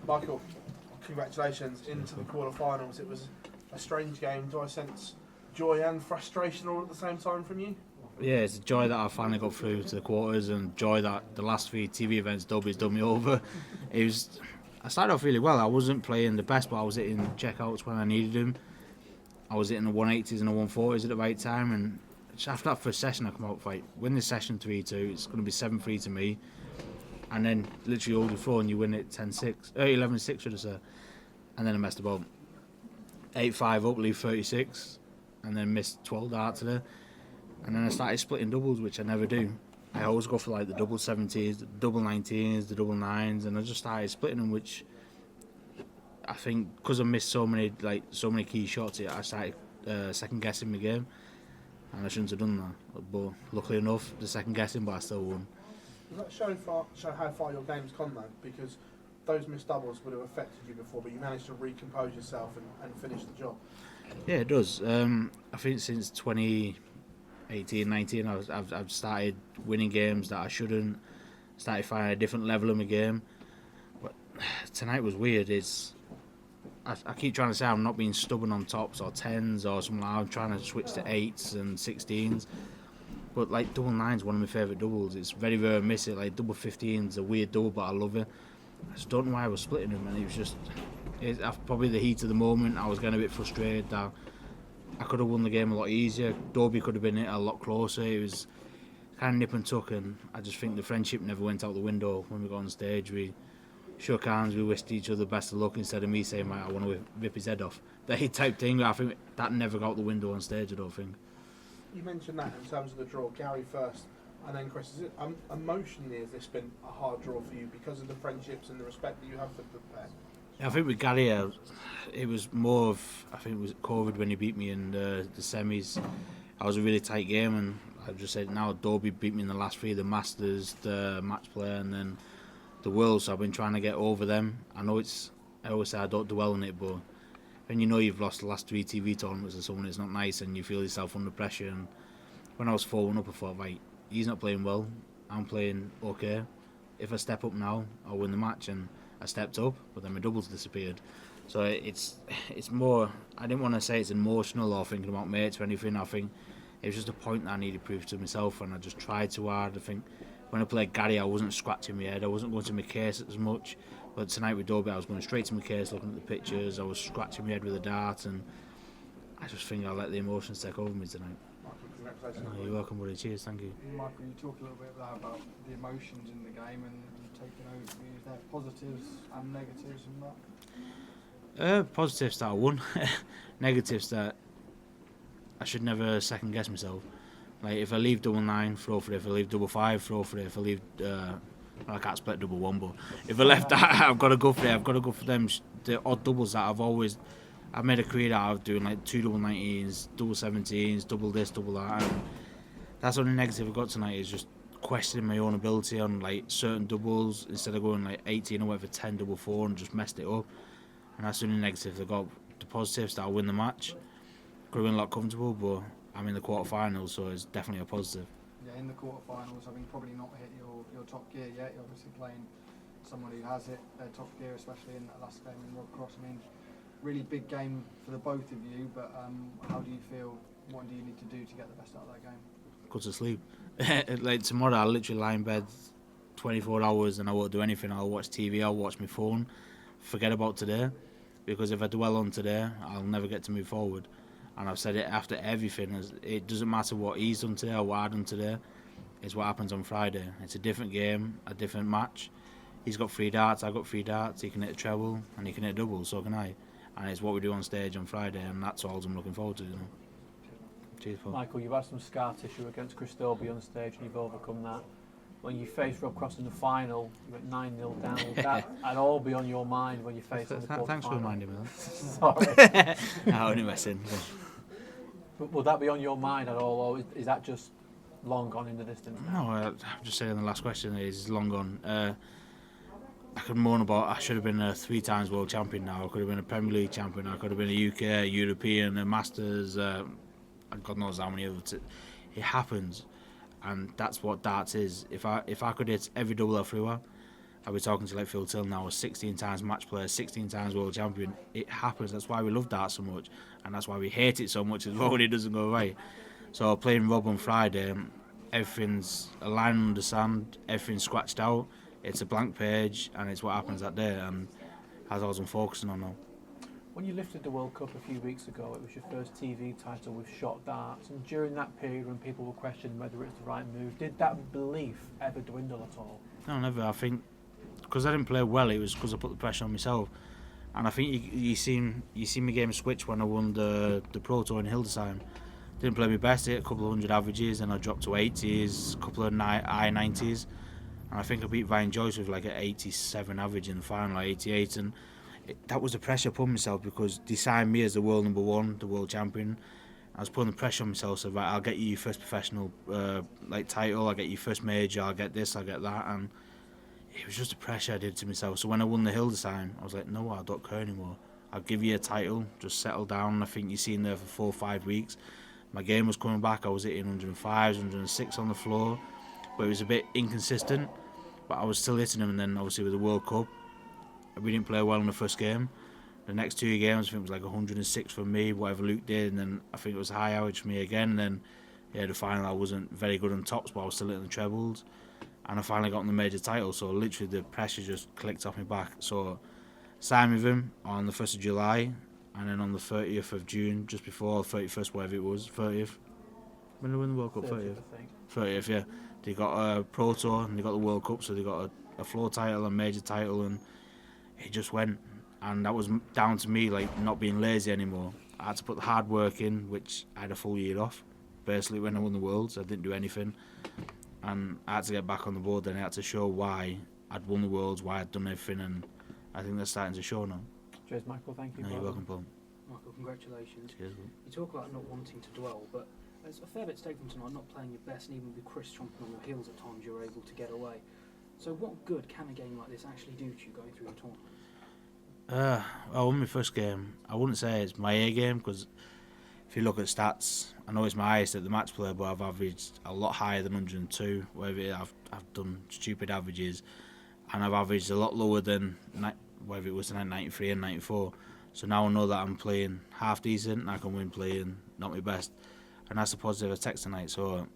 Michael, congratulations into the quarterfinals. It was a strange game. Do I sense joy and frustration all at the same time from you? Yeah, it's a joy that I finally got through to the quarters, and joy that the last 3 TV events Dobey's done me over. I started off really well. I wasn't playing the best, but I was hitting checkouts when I needed them. I was hitting the 180s and the 140s at the right time, and just after that first session I come out fight, win this session 3-2, it's going to be 7-3 to me, and then literally hold the floor and you win it 11-6 should I say, and then I messed about 8-5 up, leave 36, and then missed 12 darts there, and then I started splitting doubles, which I never do. I always go for like the double 70s, the double 19s, the double 9s, and I just started splitting them, which I think because I missed so many key shots, I started second guessing my game, and I shouldn't have done that. But luckily enough, the second guessing, but I still won. Does that show how far your game's gone though? Because those missed doubles would have affected you before, but you managed to recompose yourself and finish the job. Yeah, it does. I think since 2018-19, I've started winning games that I shouldn't. Started finding a different level of my game. But tonight was weird. I keep trying to say I'm not being stubborn on tops or 10s or something. I'm trying to switch to 8s and 16s. But like double 9's one of my favourite doubles. It's very rare I miss it. Like double 15's a weird double, but I love it. I just don't know why I was splitting them, and it was just probably the heat of the moment. I was getting a bit frustrated that I could have won the game a lot easier. Dobey could have been a lot closer. It was kind of nip and tuck, and I just think the friendship never went out the window when we got on stage. We shook hands, we wished each other best of luck instead of me saying, I want to rip his head off. That type thing, I think that never got out the window on stage, I don't think. You mentioned that in terms of the draw, Gary first, and then Chris. Is it emotionally, has this been a hard draw for you because of the friendships and the respect that you have for the pair? Yeah, I think with Gary, it was more of, I think it was COVID when he beat me in the semis. I was a really tight game, and I've just said now Dobey beat me in the last 3, the Masters, the Matchplay, and then the World, so I've been trying to get over them. I always say I don't dwell on it, but when you know you've lost the last 3 TV tournaments to someone, it's not nice, and you feel yourself under pressure. And when I was 4-1 up, I thought, right, he's not playing well, I'm playing okay. If I step up now, I'll win the match, and I stepped up, but then my doubles disappeared. So it's more, I didn't want to say it's emotional or thinking about mates or anything. I think it was just a point that I needed to prove to myself, and I just tried too hard. I think when I played Gary, I wasn't scratching my head, I wasn't going to my case as much. But tonight with Dobey, I was going straight to my case, looking at the pictures, I was scratching my head with a dart, and I just think I let the emotions take over me tonight. Michael, congratulations. Oh, you're welcome, buddy. Cheers, thank you. Michael, you talked a little bit about the emotions in the game and you taking over. Is there positives and negatives in that? Positives that I won. Negatives that I should never second guess myself. Like if I leave double 9, throw for it. If I leave double 5, throw for it. If I leave, I can't split double 1, but if I left that, I've got to go for it. I've got to go for them. The odd doubles that I've made a career out of doing, like 2 double 19s, double 17s, double this, double that. And that's the only negative I've got tonight, is just questioning my own ability on like certain doubles instead of going like 18 or whatever, 10 double 4 and just messed it up. And that's the only negative I've got. The positives that I'll win the match. Could have been a lot comfortable, but I'm in the quarterfinals, so it's definitely a positive. Yeah, in the quarterfinals, I mean, probably not hit your top gear yet. You're obviously playing someone who has hit their top gear, especially in that last game in Rob Cross. I mean, really big game for the both of you, but how do you feel? What do you need to do to get the best out of that game? Go to sleep. Like tomorrow, I'll literally lie in bed 24 hours and I won't do anything. I'll watch TV, I'll watch my phone. Forget about today, because if I dwell on today, I'll never get to move forward. And I've said it after everything, it doesn't matter what he's done today or what I've done today, it's what happens on Friday. It's a different game, a different match. He's got 3 darts, I've got 3 darts, he can hit a treble and he can hit a double, so can I. And it's what we do on stage on Friday, and that's all I'm looking forward to, you know. Cheers, Paul. Michael, you've had some scar tissue against Chris Dobey on stage and you've overcome that. When you faced Rob Cross in the final, you went 9-0 down. Would that at all be on your mind when you faced him in the quarterfinal? Thanks for reminding me that. Sorry. I only messing. But would that be on your mind at all, or is that just long gone in the distance now? No, I'm just saying the last question is long gone. I could moan about I should have been a 3 times world champion now. I could have been a Premier League champion. I could have been a UK, a European, a Masters, and God knows how many others. It happens, and that's what darts is. If I could hit every double I threw at, I'll be talking to like Phil Till now, a 16 times match player, 16 times world champion. It happens. That's why we love darts so much, and that's why we hate it so much as well when it doesn't go right. So playing Rob on Friday, everything's a line under the sand, everything's scratched out. It's a blank page, and it's what happens that day, and that's all I'm focusing on now. When you lifted the World Cup a few weeks ago, it was your first TV title with shot darts, and during that period when people were questioning whether it's the right move, did that belief ever dwindle at all? No, never. I think because I didn't play well, it was because I put the pressure on myself. And I think you seen my game switch when I won the Pro Tour in Hildesheim. Didn't play my best, hit a couple of hundred averages, and I dropped to 80s, a couple of high 90s. And I think I beat Ryan Joyce with like an 87 average in the final, like 88. And that was the pressure I put on myself, because they signed me as the world number one, the world champion. I was putting the pressure on myself, so right, I'll get you your first professional title, I'll get you first major, I'll get this, I'll get that. And it was just the pressure I did to myself. So when I won the Hildesheim, I was like, no, I don't care anymore. I'll give you a title, just settle down. I think you've seen there for 4 or 5 weeks. My game was coming back. I was hitting 105s, 106 on the floor, but it was a bit inconsistent. But I was still hitting them, and then obviously with the World Cup, we didn't play well in the first game. The next 2 games, I think it was like 106 for me, whatever Luke did, and then I think it was high average for me again. And then, yeah, the final I wasn't very good on tops, but I was still hitting the trebles. And I finally got the major title, so literally the pressure just clicked off my back. So signed with him on the 1st of July, and then on the 30th of June, just before 31st, whatever it was, 30th. When did they win the World Cup? 30th, I think. 30th, yeah. They got a Pro Tour and they got the World Cup, so they got a floor title, a major title, and it just went. And that was down to me, like, not being lazy anymore. I had to put the hard work in, which I had a full year off, basically, when I won the Worlds. I didn't do anything. And I had to get back on the board, and I had to show why I'd won the Worlds, why I'd done everything, and I think that's starting to show now. Cheers, Michael. Thank you. No, you're welcome, Paul. Michael, congratulations. Cheers. You talk about not wanting to dwell, but there's a fair bit to take from tonight, not playing your best, and even with Chris chomping on your heels at times, you're able to get away. So what good can a game like this actually do to you going through the tournament? I won my first game. I wouldn't say it's my A game, because if you look at stats, I know it's my highest at the match play, but I've averaged a lot higher than 102. Whether I've done stupid averages, and I've averaged a lot lower than whether it was 93 and 94. So now I know that I'm playing half decent, and I can win playing not my best, and that's a positive I take tonight. So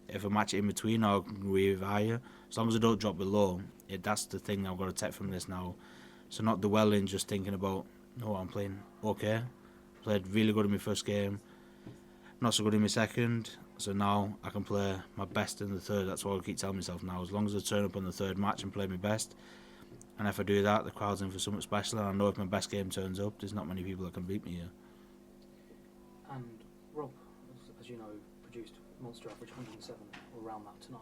if I match it in between, or with higher, as long as I don't drop below, that's the thing I've got to take from this now. So not dwelling, just thinking about, no, I'm playing okay. Played really good in my first game, not so good in my second. So now I can play my best in the third. That's what I keep telling myself now. As long as I turn up on the third match and play my best, and if I do that, the crowd's in for something special. And I know if my best game turns up, there's not many people that can beat me here. And Rob, as you know, produced monster average 107 or around that tonight.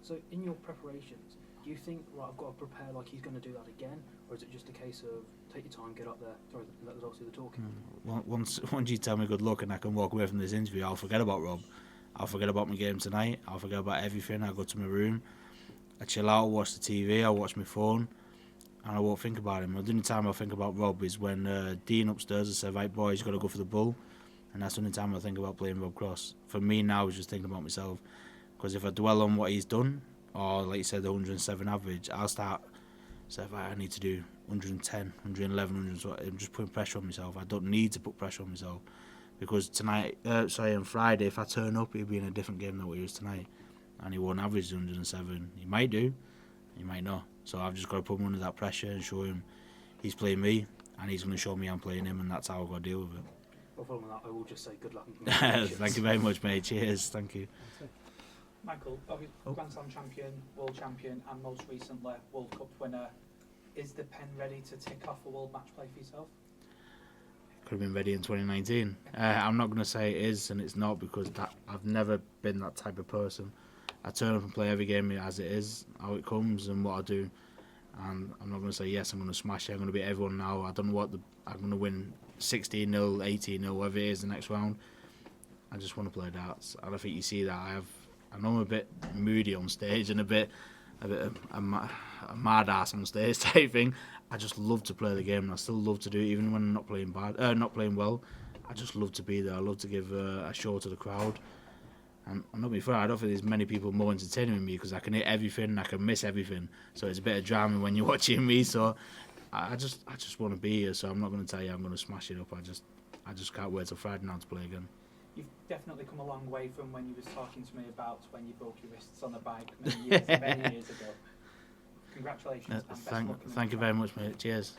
So in your preparations, do you think, right, I've got to prepare like he's going to do that again, or is it just a case of take your time, get up there? Sorry, that was obviously the talking. Once you tell me good luck and I can walk away from this interview, I'll forget about Rob. I'll forget about my game tonight. I'll forget about everything. I'll go to my room, I chill out, watch the TV, I'll watch my phone, and I won't think about him. The only time I'll think about Rob is when Dean upstairs has said, right, boys, you've got to go for the bull. And that's the only time I think about playing Rob Cross. For me now, is just thinking about myself. Because if I dwell on what he's done, or like you said, the 107 average, I'll start saying, right, I need to do 110, 111, 112. I'm just putting pressure on myself. I don't need to put pressure on myself. Because on Friday, if I turn up, he'll be in a different game than what he was tonight. And he won't average 107. He might do, he might not. So I've just got to put him under that pressure and show him he's playing me, and he's going to show me I'm playing him, and that's how I've got to deal with it. Well, following that, I will just say good luck and congratulations. Thank you very much, mate. Cheers. Thank you. Michael, Grand Slam champion, world champion, and most recently World Cup winner. Is the pen ready to tick off a World Matchplay for yourself? Could have been ready in 2019. I'm not going to say it is and it's not, because I've never been that type of person. I turn up and play every game as it is, how it comes and what I do. And I'm not going to say, yes, I'm going to smash it, I'm going to beat everyone now. I don't know I'm going to win 16-0, 18-0, whatever it is the next round. I just want to play darts. And I think you see that I know I'm a bit moody on stage and a bit a mad ass on stage type thing. I just love to play the game, and I still love to do it even when I'm not playing well. I just love to be there. I love to give a show to the crowd, And I'm not being fair, I don't think there's many people more entertaining than me because I can hit everything, I can miss everything. So it's a bit of drama when you're watching me. So I just want to be here. So I'm not going to tell you I'm going to smash it up. I just can't wait till Friday now to play again. You've definitely come a long way from when you was talking to me about when you broke your wrists on the bike many years ago. Congratulations. And best of luck in the Thank you very much, mate. Cheers.